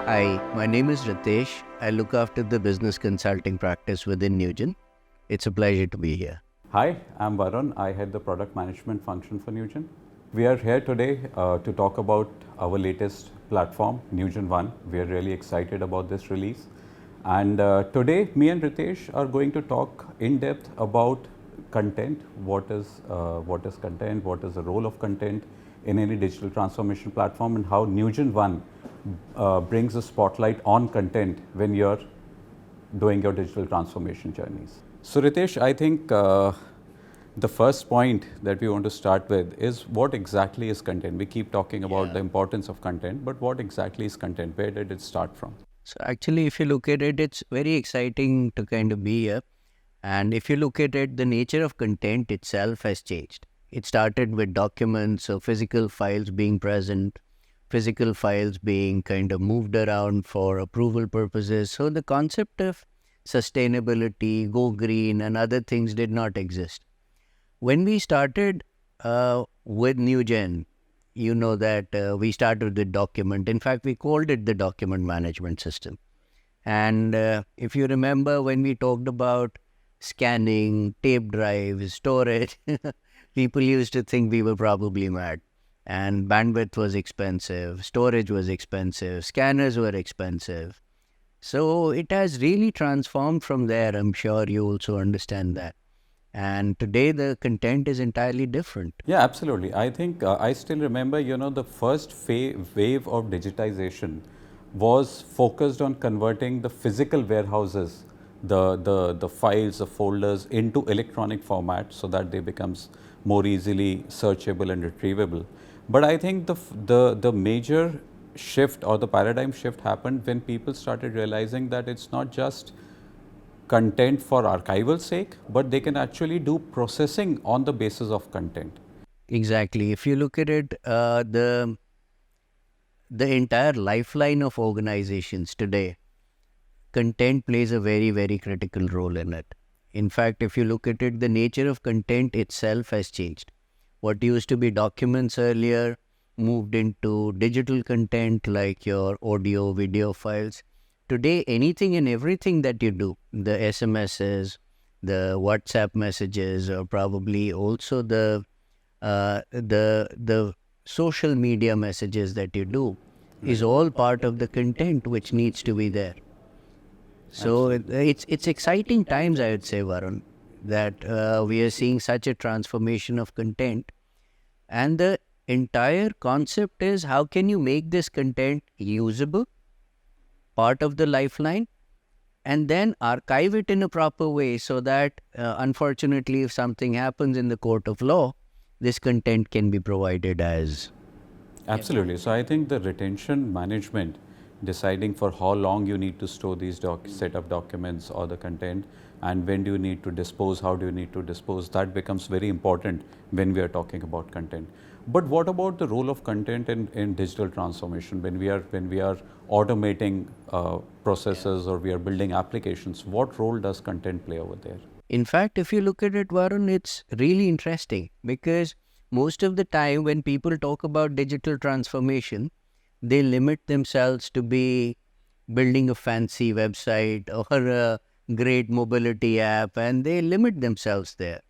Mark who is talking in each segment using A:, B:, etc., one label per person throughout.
A: Hi, my name is Ritesh. I look after the business consulting practice within Newgen. It's a pleasure to be here.
B: Hi, I'm Varun. I head the product management function for Newgen. We are here today to talk about our latest platform, NewgenONE. We are really excited about this release. And today, me and Ritesh are going to talk in depth about content. What is content? What is the role of content in any digital transformation platform, and how NewgenONE brings a spotlight on content when you're doing your digital transformation journeys. So Ritesh, I think the first point that we want to start with is what exactly is content? We keep talking about the importance of content, but what exactly is content? Where did it start from?
A: So, actually, if you look at it, it's very exciting to kind of be here. And if you look at it, the nature of content itself has changed. It started with documents or physical files being present, physical files being kind of moved around for approval purposes. So, the concept of sustainability, go green, and other things did not exist. When we started with Newgen, you know that we started with document. In fact, we called it the document management system. And if you remember when we talked about scanning, tape drives, storage, people used to think we were probably mad. And bandwidth was expensive, storage was expensive, scanners were expensive. So it has really transformed from there. I'm sure you also understand that. And today the content is entirely different.
B: Yeah, absolutely. I think I still remember, the first wave of digitization was focused on converting the physical warehouses, the files, the folders into electronic format so that they becomes more easily searchable and retrievable. But I think the major shift or the paradigm shift happened when people started realizing that it's not just content for archival sake, but they can actually do processing on the basis of content.
A: Exactly. If you look at it, the entire lifeline of organizations today, content plays a very, very critical role in it. In fact, if you look at it, the nature of content itself has changed. What used to be documents earlier moved into digital content like your audio, video files. Today, anything and everything that you do, the SMSs, the WhatsApp messages, or probably also the social media messages that you do, is all part of the content which needs to be there. So it's exciting times, I would say, Varun, that we are seeing such a transformation of content. And the entire concept is, how can you make this content usable, part of the lifeline, and then archive it in a proper way so that unfortunately, if something happens in the court of law, this content can be provided as.
B: Absolutely. So I think the retention management, deciding for how long you need to store these set of documents or the content, and when do you need to dispose, how do you need to dispose, that becomes very important when we are talking about content. But what about the role of content in digital transformation when we are automating processes or we are building applications? What role does content play over there?
A: In fact, if you look at it, Varun, it's really interesting because most of the time when people talk about digital transformation, they limit themselves to be building a fancy website or a great mobility app, and they limit themselves there.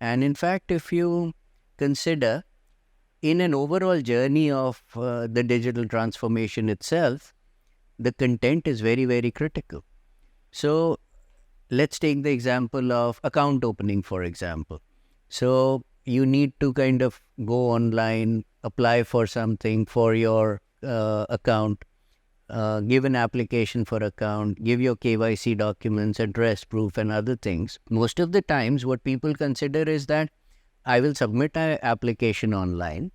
A: And in fact, if you consider in an overall journey of the digital transformation itself, the content is very, very critical. So let's take the example of account opening, for example. So you need to kind of go online, apply for something for your account, give an application for account, give your KYC documents, address proof and other things. Most of the times what people consider is that I will submit an application online,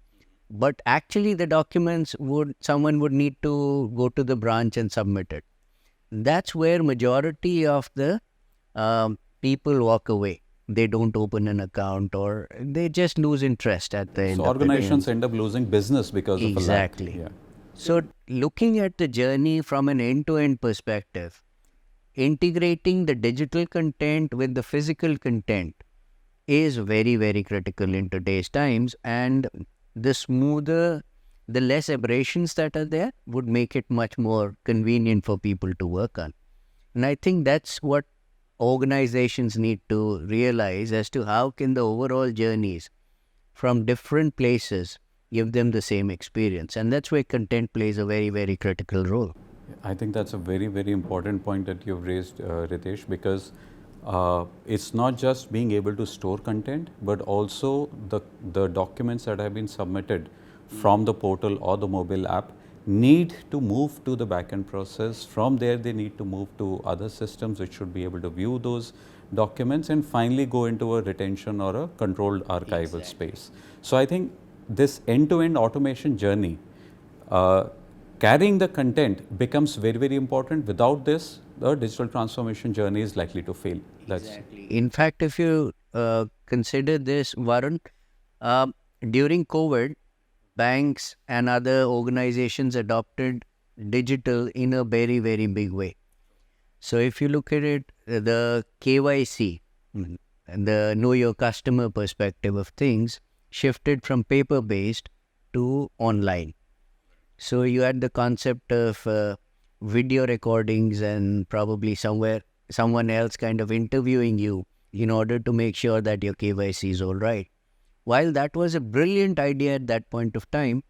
A: but actually the documents someone would need to go to the branch and submit it. That's where majority of the people walk away. They don't open an account or they just lose interest at the end.
B: So organizations end up losing business because of a lack.
A: Exactly. Yeah. So looking at the journey from an end-to-end perspective, integrating the digital content with the physical content is very, very critical in today's times. And the smoother the less aberrations that are there would make it much more convenient for people to work on. And I think that's what organizations need to realize as to how can the overall journeys from different places give them the same experience. And that's where content plays a very, very critical role.
B: I think that's a very, very important point that you've raised, Ritesh, because it's not just being able to store content, but also the documents that have been submitted from the portal or the mobile app need to move to the backend process. From there, they need to move to other systems which should be able to view those documents and finally go into a retention or a controlled archival space. So I think this end-to-end automation journey, carrying the content becomes very, very important. Without this, the digital transformation journey is likely to fail.
A: Exactly. In fact, if you consider this, Varun, during COVID, banks and other organizations adopted digital in a very, very big way. So if you look at it, the KYC and the know your customer perspective of things shifted from paper-based to online. So you had the concept of video recordings and probably someone else kind of interviewing you in order to make sure that your KYC is all right. While that was a brilliant idea at that point of time,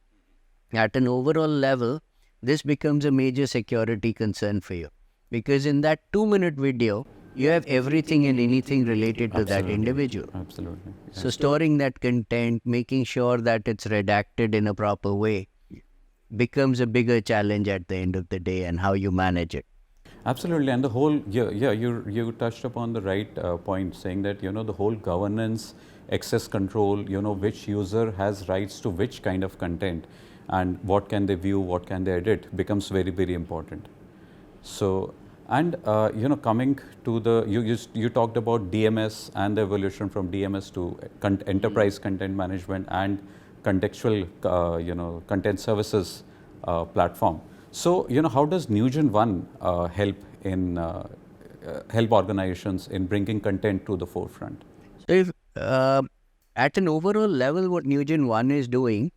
A: at an overall level, this becomes a major security concern for you. Because in that 2-minute video, you have everything and anything related to that individual.
B: Absolutely. Yeah.
A: So storing that content, making sure that it's redacted in a proper way becomes a bigger challenge at the end of the day, and how you manage it.
B: Absolutely, and the whole you touched upon the right point, saying that the whole governance, access control, which user has rights to which kind of content, and what can they view, what can they edit, becomes very, very important. So, and coming to the you talked about DMS and the evolution from DMS to enterprise content management and contextual content services platform. So, how does NewgenONE help in help organizations in bringing content to the forefront?
A: So if at an overall level, what NewgenONE is doing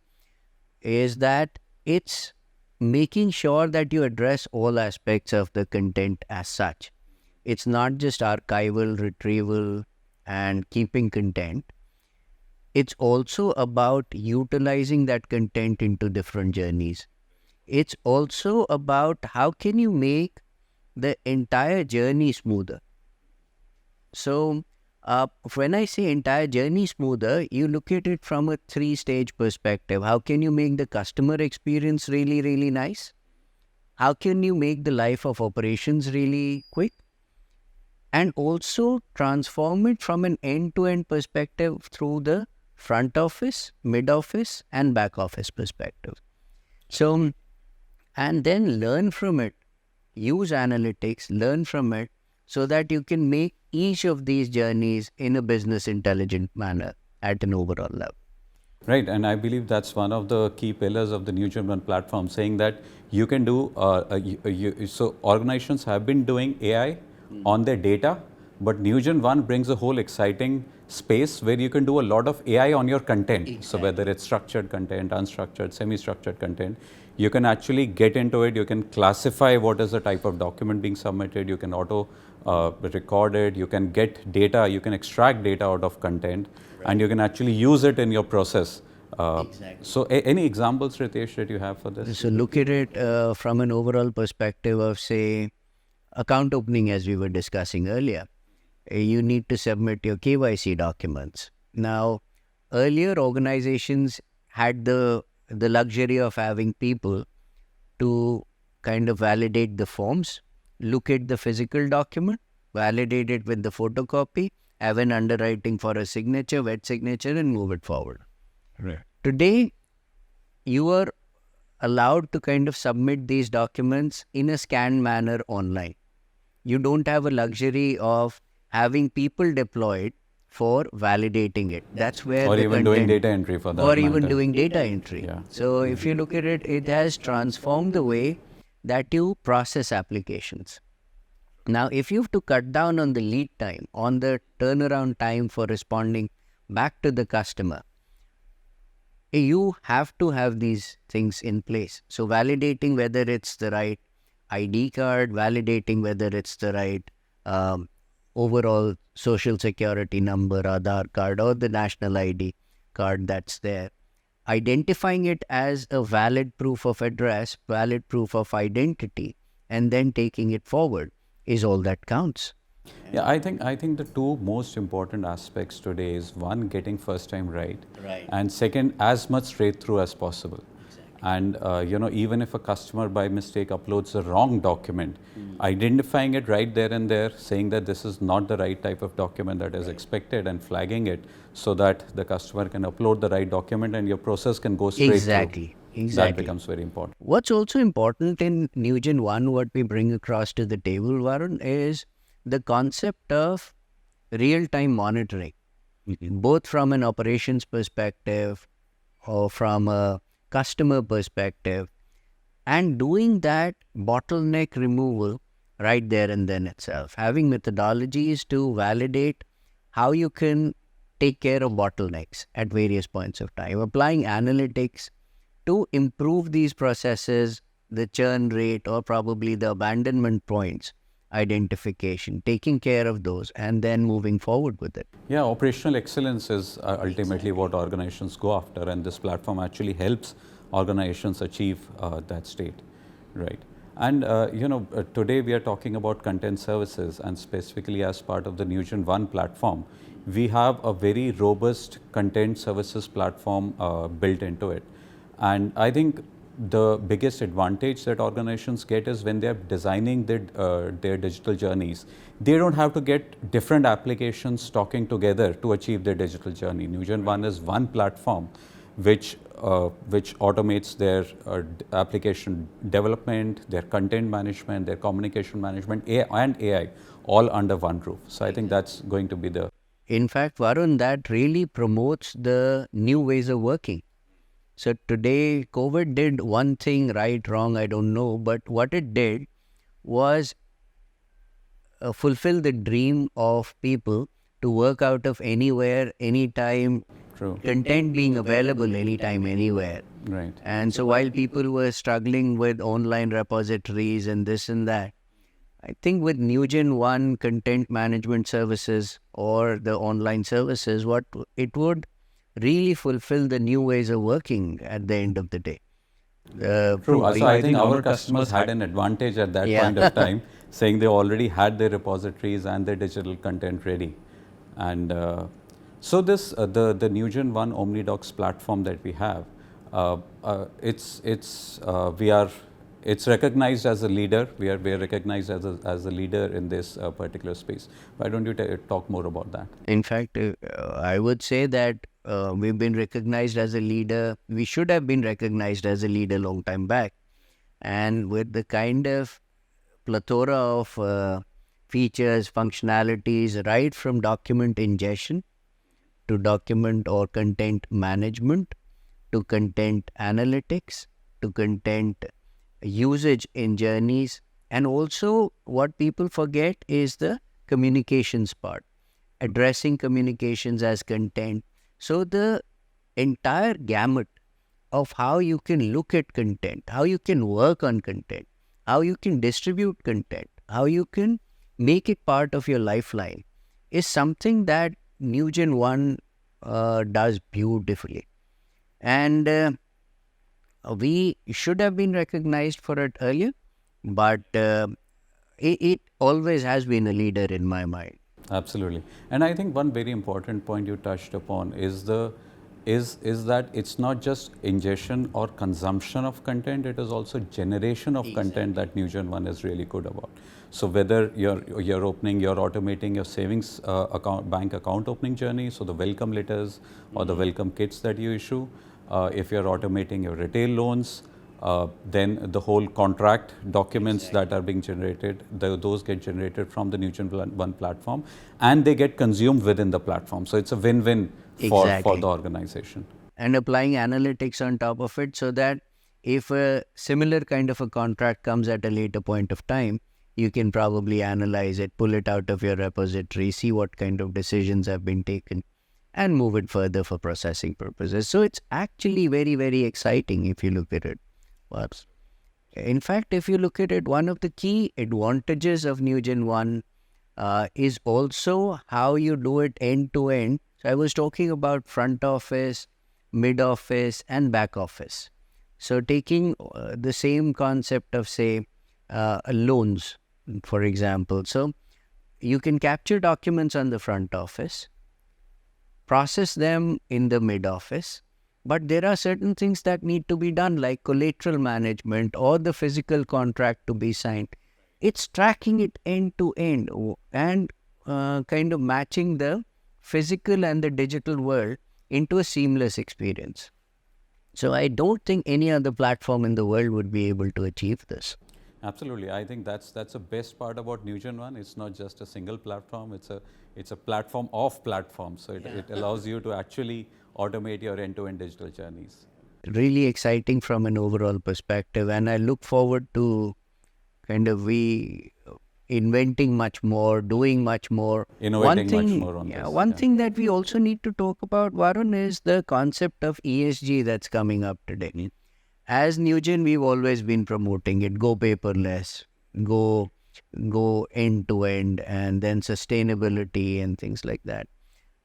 A: is that it's making sure that you address all aspects of the content as such. It's not just archival, retrieval, and keeping content. It's also about utilizing that content into different journeys. It's also about how can you make the entire journey smoother. So when I say entire journey smoother, you look at it from a 3-stage perspective. How can you make the customer experience really, really nice? How can you make the life of operations really quick? And also transform it from an end-to-end perspective through the front office, mid office, and back office perspective. So, and then learn from it, use analytics, learn from it, so that you can make each of these journeys in a business intelligent manner at an overall level.
B: Right, and I believe that's one of the key pillars of the NewgenONE platform, saying that you can do, so organizations have been doing AI on their data, but NewgenONE brings a whole exciting space where you can do a lot of AI on your content.
A: Exactly.
B: So whether it's structured content, unstructured, semi-structured content, you can actually get into it, you can classify what is the type of document being submitted, you can auto record it, you can get data, you can extract data out of content, and you can actually use it in your process.
A: Exactly.
B: So any examples, Ritesh, that you have for this?
A: So look at it from an overall perspective of, say, account opening, as we were discussing earlier. You need to submit your KYC documents. Now, earlier organizations had the luxury of having people to kind of validate the forms, look at the physical document, validate it with the photocopy, have an underwriting for a signature, wet signature, and move it forward.
C: Right.
A: Today, you are allowed to kind of submit these documents in a scanned manner online. You don't have a luxury of having people deployed for validating it. That's where
B: Or
A: the
B: even doing data entry for that
A: or even
B: matter.
A: doing data entry.
B: Yeah.
A: So if you look at it, it has transformed the way that you process applications. Now, if you have to cut down on the lead time, on the turnaround time for responding back to the customer, you have to have these things in place. So validating whether it's the right ID card, validating whether it's the right um, overall social security number, Aadhaar card, or the national ID card that's there. Identifying it as a valid proof of address, valid proof of identity, and then taking it forward is all that counts.
B: Yeah, I think the two most important aspects today is one, getting first time right,
A: Right.
B: and second, as much straight through as possible. And even if a customer by mistake uploads the wrong document, identifying it right there and there, saying that this is not the right type of document that is expected, and flagging it so that the customer can upload the right document and your process can go straight
A: Exactly.
B: through. That
A: Exactly.
B: becomes very important.
A: What's also important in NewgenONE, what we bring across to the table, Varun, is the concept of real-time monitoring, both from an operations perspective or from a customer perspective, and doing that bottleneck removal right there and then itself. Having methodologies to validate how you can take care of bottlenecks at various points of time, applying analytics to improve these processes, the churn rate or probably the abandonment points identification, taking care of those, and then moving forward with it.
B: Yeah, operational excellence is ultimately what organizations go after, and this platform actually helps organizations achieve that state, right? And today we are talking about content services, and specifically as part of the NewgenONE platform, we have a very robust content services platform built into it. And I think the biggest advantage that organizations get is when they're designing their digital journeys, they don't have to get different applications talking together to achieve their digital journey. NewgenONE is one platform which automates their application development, their content management, their communication management, and AI, all under one roof. So I think that's going to be the...
A: In fact, Varun, that really promotes the new ways of working. So today, COVID did one thing right, wrong, I don't know, but what it did was fulfill the dream of people to work out of anywhere, anytime,
B: True.
A: content being available anytime, anywhere.
B: Right.
A: And so while people were struggling with online repositories and this and that, I think with NewgenONE content management services or the online services, what it would really fulfill the new ways of working at the end of the day.
B: True. So I think our customers had an advantage at that
A: Yeah.
B: point of time, saying they already had their repositories and their digital content ready. And so this the NewgenONE OmniDocs platform that we have, it's recognized as a leader. We are recognized as a leader in this particular space. Why don't you talk more about that?
A: In fact, I would say that we've been recognized as a leader. We should have been recognized as a leader long time back. And with the kind of plethora of features, functionalities, right from document ingestion to document or content management to content analytics to content usage in journeys. And also what people forget is the communications part, addressing communications as content. So the entire gamut of how you can look at content, how you can work on content, how you can distribute content, how you can make it part of your lifeline is something that NewgenONE does beautifully. And we should have been recognized for it earlier, but it always has been a leader in my mind.
B: Absolutely. And I think one very important point you touched upon is that it's not just ingestion or consumption of content, it is also generation of content that NewgenONE is really good about. So whether you're automating your savings bank account opening journey, so the welcome letters or the welcome kits that you issue, if you're automating your retail loans, then the whole contract documents that are being generated, those get generated from the NewgenONE platform, and they get consumed within the platform. So it's a win-win for the organization.
A: And applying analytics on top of it, so that if a similar kind of a contract comes at a later point of time, you can probably analyze it, pull it out of your repository, see what kind of decisions have been taken, and move it further for processing purposes. So it's actually very, very exciting if you look at it. But in fact, if you look at it, one of the key advantages of NewgenONE is also how you do it end to end. So I was talking about front office, mid office, and back office. So taking the same concept of, say, loans, for example. So you can capture documents on the front office, process them in the mid office, but there are certain things that need to be done, like collateral management or the physical contract to be signed. It's tracking it end to end and kind of matching the physical and the digital world into a seamless experience. So I don't think any other platform in the world would be able to achieve this.
B: Absolutely, I think that's the best part about NewgenONE. It's not just a single platform; it's a platform of platforms. So it allows you to actually automate your end-to-end digital journeys.
A: Really exciting from an overall perspective, and I look forward to kind of inventing much more, doing much more.
B: Innovating much more on this.
A: One thing that we also need to talk about, Varun, is the concept of ESG that's coming up today. As Newgen, we've always been promoting it: go paperless, go end to end, and then sustainability and things like that.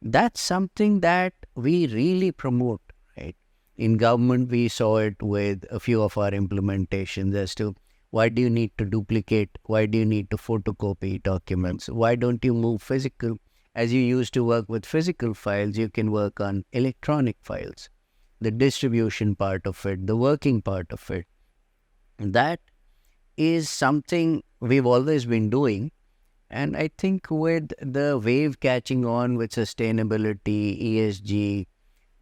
A: That's something that we really promote, right? In government, we saw it with a few of our implementations as to why do you need to duplicate? Why do you need to photocopy documents? Why don't you move physical? As you used to work with physical files, you can work on electronic files, the distribution part of it, the working part of it. That is something we've always been doing. And I think with the wave catching on with sustainability, ESG,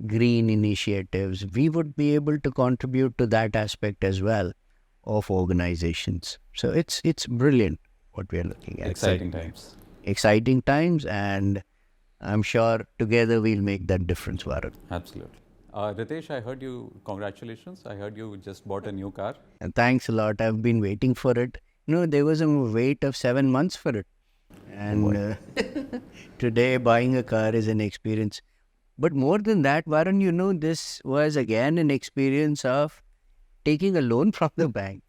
A: green initiatives, we would be able to contribute to that aspect as well of organizations. So it's brilliant what we are looking at.
B: Exciting times.
A: Exciting times, and I'm sure together we'll make that difference, Varun.
B: Absolutely. Ritesh, I heard you, congratulations. I heard you just bought a new car.
A: And thanks a lot. I've been waiting for it. There was a wait of 7 months for it. And today buying a car is an experience. But more than that, Varun, this was again an experience of taking a loan from the bank.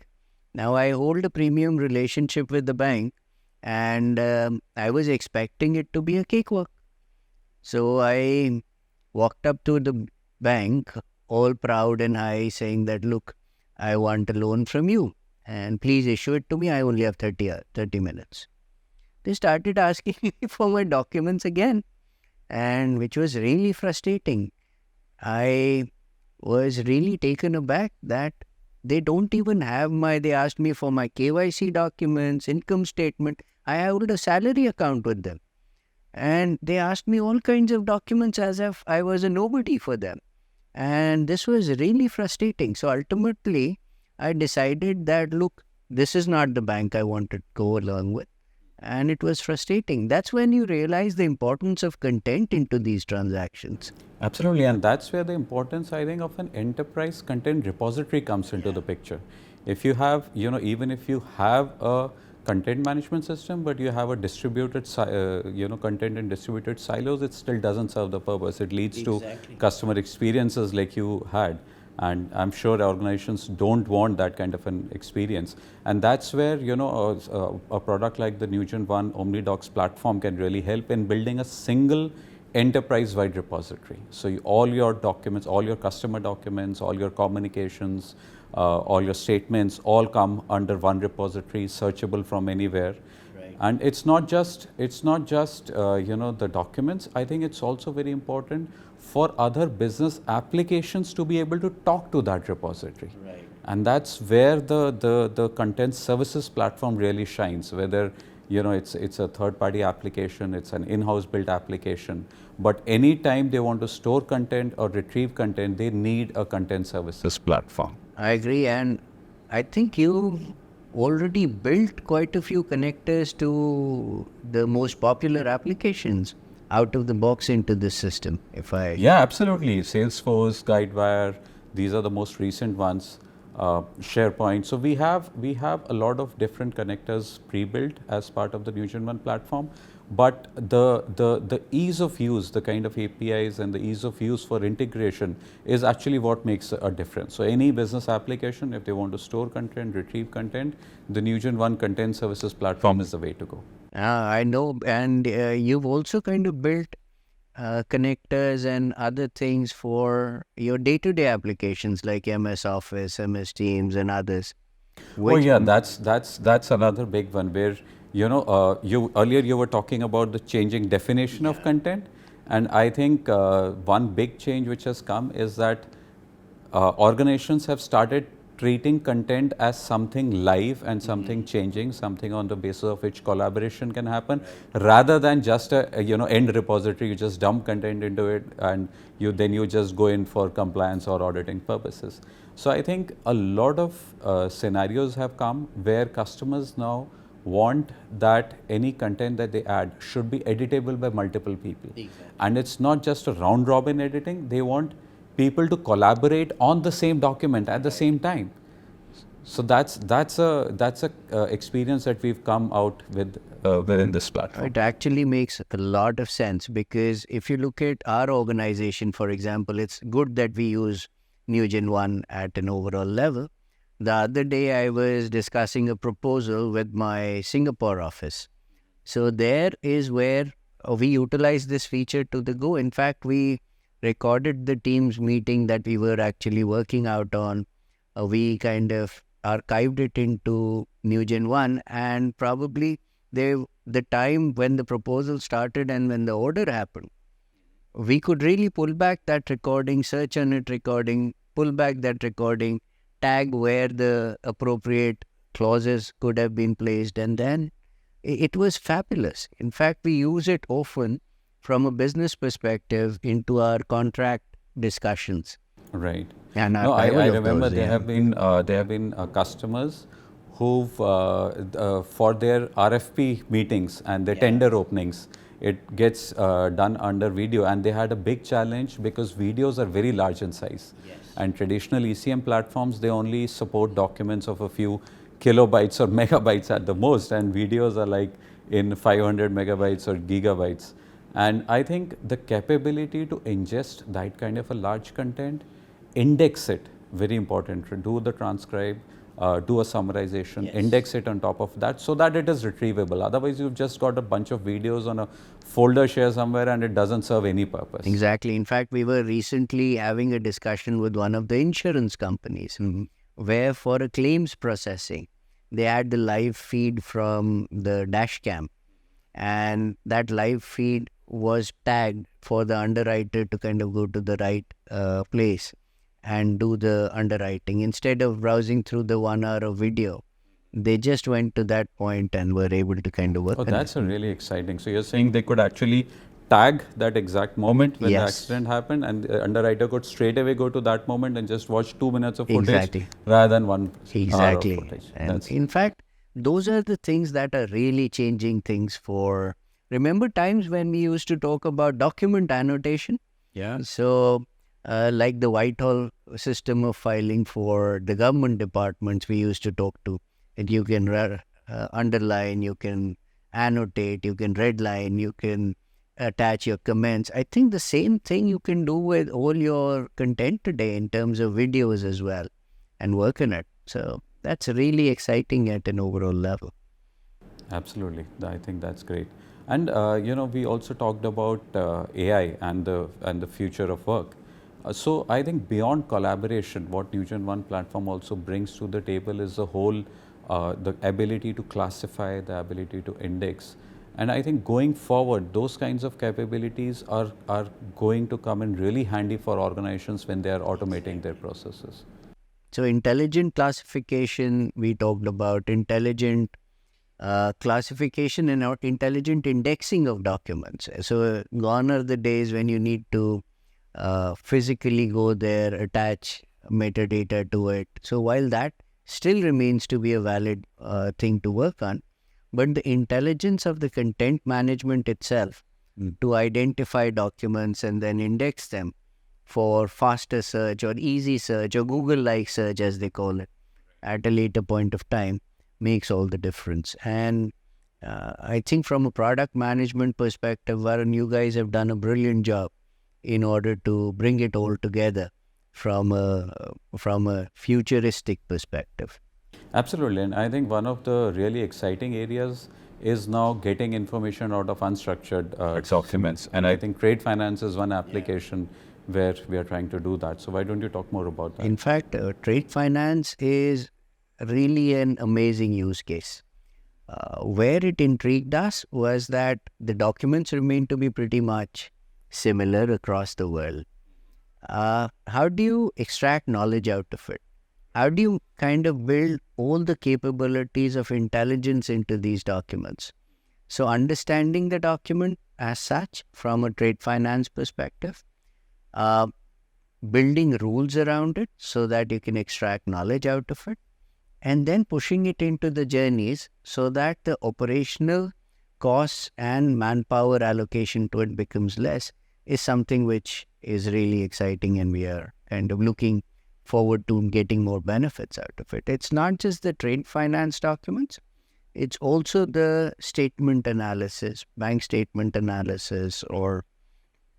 A: Now, I hold a premium relationship with the bank, and I was expecting it to be a cakewalk. So I walked up to the bank, all proud and high, saying that, look, I want a loan from you, and please issue it to me. I only have 30 minutes. They started asking me for my documents again, and which was really frustrating. I was really taken aback that they don't even have they asked me for my KYC documents, income statement. I held a salary account with them. And they asked me all kinds of documents as if I was a nobody for them. And this was really frustrating. So ultimately, I decided that, look, this is not the bank I wanted to go along with. And it was frustrating. That's when you realize the importance of content into these transactions.
B: Absolutely, and that's where the importance, I think, of an enterprise content repository comes into the picture. If you have, even if you have a content management system, but you have a distributed, content in distributed silos, it still doesn't serve the purpose. It leads to customer experiences like you had. And I'm sure organizations don't want that kind of an experience. And that's where, a product like the NewgenONE OmniDocs platform can really help in building a single enterprise-wide repository. So all your documents, all your customer documents, all your communications, all your statements all come under one repository, searchable from anywhere. Right. And it's not just the documents. I think it's also very important for other business applications to be able to talk to that repository. Right. And that's where the content services platform really shines, whether it's a third-party application, it's an in-house built application, but anytime they want to store content or retrieve content, they need a content services platform.
A: I agree, and I think you already built quite a few connectors to the most popular applications out of the box into this system.
B: Yeah, absolutely. Salesforce, Guidewire, these are the most recent ones. SharePoint. So we have a lot of different connectors pre-built as part of the NewgenONE platform. but the ease of use, the kind of APIs and the ease of use for integration is actually what makes a difference. So any business application, if they want to store content, retrieve content, the NewgenONE content services platform is the way to go.
A: I know, and you've also kind of built connectors and other things for your day-to-day applications like MS Office, MS Teams, and others.
B: Oh yeah, that's another big one where you earlier you were talking about the changing definition of content, and I think one big change which has come is that organizations have started treating content as something live and something changing, something on the basis of which collaboration can happen, rather than just a end repository. You just dump content into it and you just go in for compliance or auditing purposes. So I think a lot of scenarios have come where customers now want that any content that they add should be editable by multiple people. Exactly. And it's not just a round robin editing, they want people to collaborate on the same document at the same time. So that's a experience that we've come out with within this platform.
A: It actually makes a lot of sense, because if you look at our organization, for example, it's good that we use NewgenONE at an overall level. The other day I was discussing a proposal with my Singapore office. So there is where we utilize this feature to the go. In fact, we recorded the Teams meeting that we were actually working out on. We kind of archived it into NewgenONE, and probably the time when the proposal started and when the order happened, we could really pull back that recording, search on it recording, pull back that recording, tag where the appropriate clauses could have been placed, and then it was fabulous. In fact, we use it often from a business perspective into our contract discussions.
B: Right.
A: And
B: no, I remember there have been customers who've for their RFP meetings and their tender openings, it gets done under video, and they had a big challenge because videos are very large in size. Yes. And traditional ECM platforms, they only support documents of a few kilobytes or megabytes at the most, and videos are like in 500 megabytes or gigabytes. And I think the capability to ingest that kind of a large content, index it, very important, do the transcribe, do a summarization, yes, index it on top of that so that it is retrievable. Otherwise, you've just got a bunch of videos on a folder share somewhere and it doesn't serve any purpose.
A: Exactly. In fact, we were recently having a discussion with one of the insurance companies where for a claims processing, they had the live feed from the dash cam, and that live feed was tagged for the underwriter to kind of go to the right place and do the underwriting. Instead of browsing through the 1 hour of video, they just went to that point and were able to kind of work.
B: Oh, that's a really exciting. So you're saying they could actually tag that exact moment when, yes, the accident happened, and the underwriter could straight away go to that moment and just watch 2 minutes of footage, exactly, rather than 1 hour of footage.
A: And in fact, those are the things that are really changing things for... Remember times when we used to talk about document annotation?
B: Yeah.
A: So like the Whitehall system of filing for the government departments, we used to talk to, and you can underline, you can annotate, you can redline, you can attach your comments. I think the same thing you can do with all your content today in terms of videos as well, and work on it. So that's really exciting at an overall level.
B: Absolutely. I think that's great. And we also talked about AI and the future of work. So I think beyond collaboration, what NewgenONE platform also brings to the table is the whole the ability to classify, the ability to index. And I think going forward, those kinds of capabilities are going to come in really handy for organizations when they are automating their processes.
A: So intelligent classification, we talked about intelligent classification and intelligent indexing of documents. So gone are the days when you need to physically go there, attach metadata to it. So while that still remains to be a valid thing to work on, but the intelligence of the content management itself to identify documents and then index them for faster search or easy search or Google-like search, as they call it, at a later point of time, makes all the difference. And I think from a product management perspective, Varun, you guys have done a brilliant job in order to bring it all together from a futuristic perspective.
B: Absolutely, and I think one of the really exciting areas is now getting information out of unstructured documents. And I think trade finance is one application where we are trying to do that. So why don't you talk more about that?
A: In fact, trade finance is really an amazing use case. Where it intrigued us was that the documents remain to be pretty much similar across the world. How do you extract knowledge out of it? How do you kind of build all the capabilities of intelligence into these documents? So understanding the document as such from a trade finance perspective, uh, building rules around it so that you can extract knowledge out of it, and then pushing it into the journeys so that the operational costs and manpower allocation to it becomes less is something which is really exciting, and we are kind of looking forward to getting more benefits out of it. It's not just the trade finance documents, it's also the statement analysis, bank statement analysis, or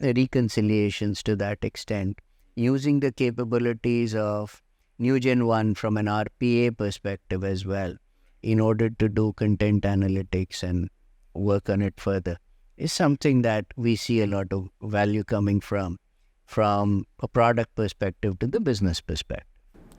A: reconciliations to that extent, using the capabilities of NewgenONE from an RPA perspective as well, in order to do content analytics and work on it further, is something that we see a lot of value coming from a product perspective to the business perspective.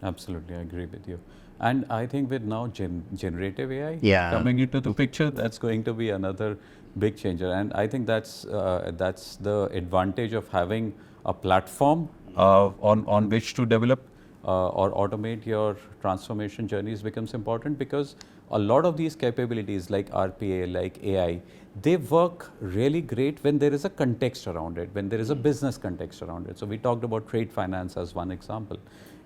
B: Absolutely, I agree with you. And I think with now generative AI
A: Yeah.
B: coming into the picture, that's going to be another big changer. And I think that's the advantage of having a platform on which to develop or automate your transformation journeys becomes important, because a lot of these capabilities like RPA, like AI, they work really great when there is a context around it, when there is a business context around it. So we talked about trade finance as one example.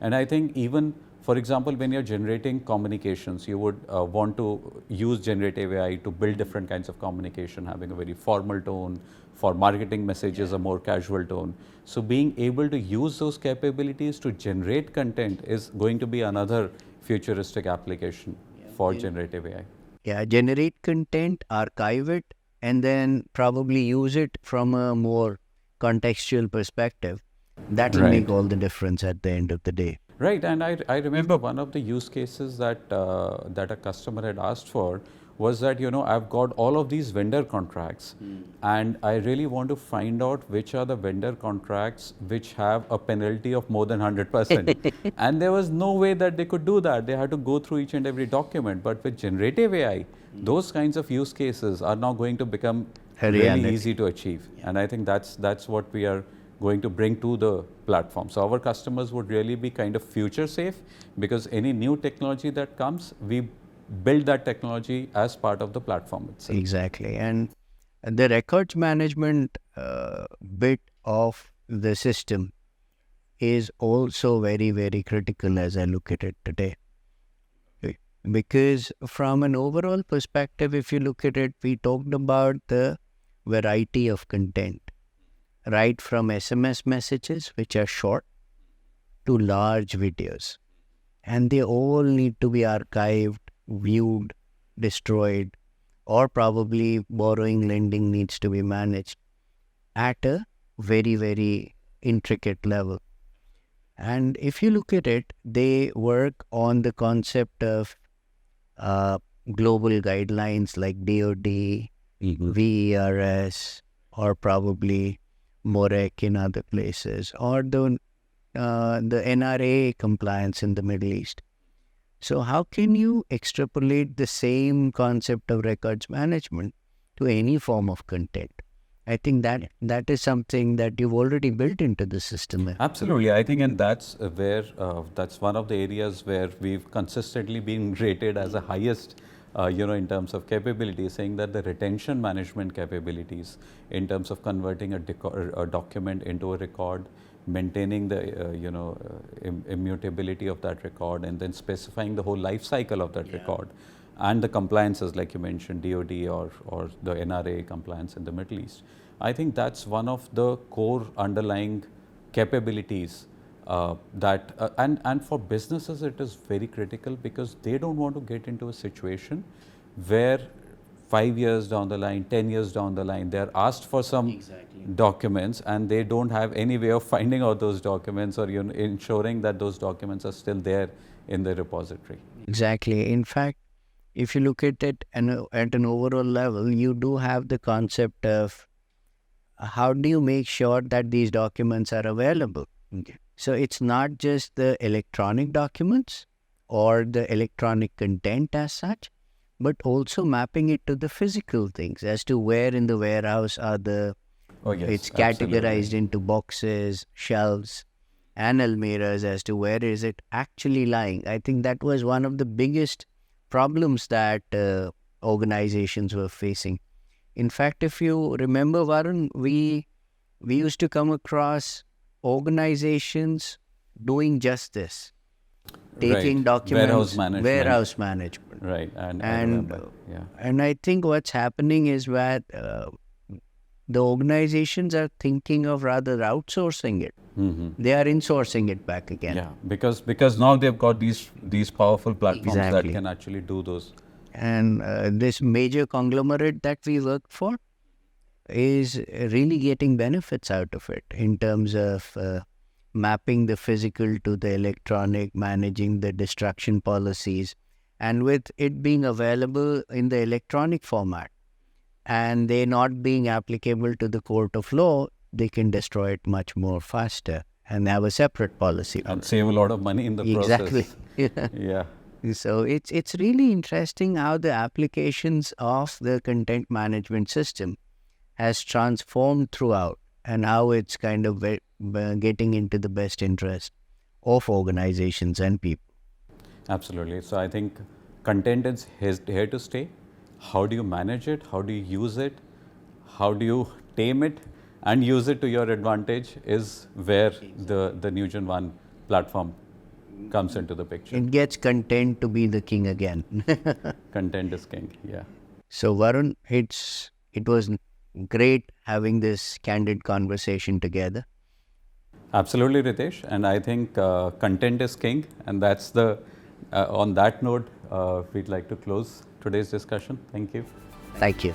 B: And I think even, for example, when you're generating communications, you would want to use generative AI to build different kinds of communication, having a very formal tone. For marketing messages, a more casual tone. So being able to use those capabilities to generate content is going to be another futuristic application for generative AI.
A: Yeah, generate content, archive it, and then probably use it from a more contextual perspective. That will make
B: Right.
A: all the difference at the end of the day.
B: Right, and I remember one of the use cases that a customer had asked for was that, I've got all of these vendor contracts, and I really want to find out which are the vendor contracts which have a penalty of more than 100%. And there was no way that they could do that. They had to go through each and every document. But with generative AI, those kinds of use cases are now going to become
A: A
B: really
A: reality.
B: easy to achieve. And I think that's what we are going to bring to the platform. So our customers would really be kind of future safe, because any new technology that comes, we build that technology as part of the platform itself.
A: Exactly. And the records management bit of the system is also very, very critical as I look at it today. Because from an overall perspective, if you look at it, we talked about the variety of content, right from SMS messages, which are short, to large videos. And they all need to be archived, viewed, destroyed, or probably borrowing, lending needs to be managed at a very, very intricate level. And if you look at it, they work on the concept of global guidelines like DoD, VERS, or probably MOREC in other places, or the NRA compliance in the Middle East. So how can you extrapolate the same concept of records management to any form of content? I think that is something that you've already built into the system.
B: Absolutely, I think, and that's where that's one of the areas where we've consistently been rated as the highest, in terms of capability, saying that the retention management capabilities, in terms of converting a document into a record, maintaining the immutability of that record, and then specifying the whole life cycle of that record, and the compliances like you mentioned, DoD or the NRA compliance in the Middle East. I think that's one of the core underlying capabilities and for businesses it is very critical, because they don't want to get into a situation where 5 years down the line, 10 years down the line, they're asked for some documents and they don't have any way of finding out those documents or ensuring that those documents are still there in the repository.
A: Exactly. In fact, if you look at it at an overall level, you do have the concept of how do you make sure that these documents are available? Okay. So it's not just the electronic documents or the electronic content as such, but also mapping it to the physical things as to where in the warehouse are the, it's categorized into boxes, shelves, and almirahs as to where is it actually lying. I think that was one of the biggest problems that organizations were facing. In fact, if you remember, Varun, we used to come across organizations doing just this, taking documents, warehouse management.
B: Right, and
A: and I think what's happening is that the organizations are thinking of rather outsourcing it. They are insourcing it back again.
B: Yeah, because now they've got these powerful platforms that can actually do those.
A: And this major conglomerate that we work for is really getting benefits out of it in terms of mapping the physical to the electronic, managing the destruction policies, and with it being available in the electronic format and they not being applicable to the court of law, they can destroy it much more faster and have a separate policy.
B: And save a lot of money in the process.
A: Exactly.
B: Yeah.
A: So it's really interesting how the applications of the content management system has transformed throughout and how it's kind of getting into the best interest of organizations and people.
B: Absolutely. So I think content is here to stay. How do you manage it? How do you use it? How do you tame it and use it to your advantage is where the NewgenONE platform comes into the picture.
A: It gets content to be the king again.
B: Content is king, yeah.
A: So Varun, it was great having this candid conversation together.
B: Absolutely, Ritesh. And I think content is king. And that's on that note, we'd like to close today's discussion. Thank you.
A: Thank you.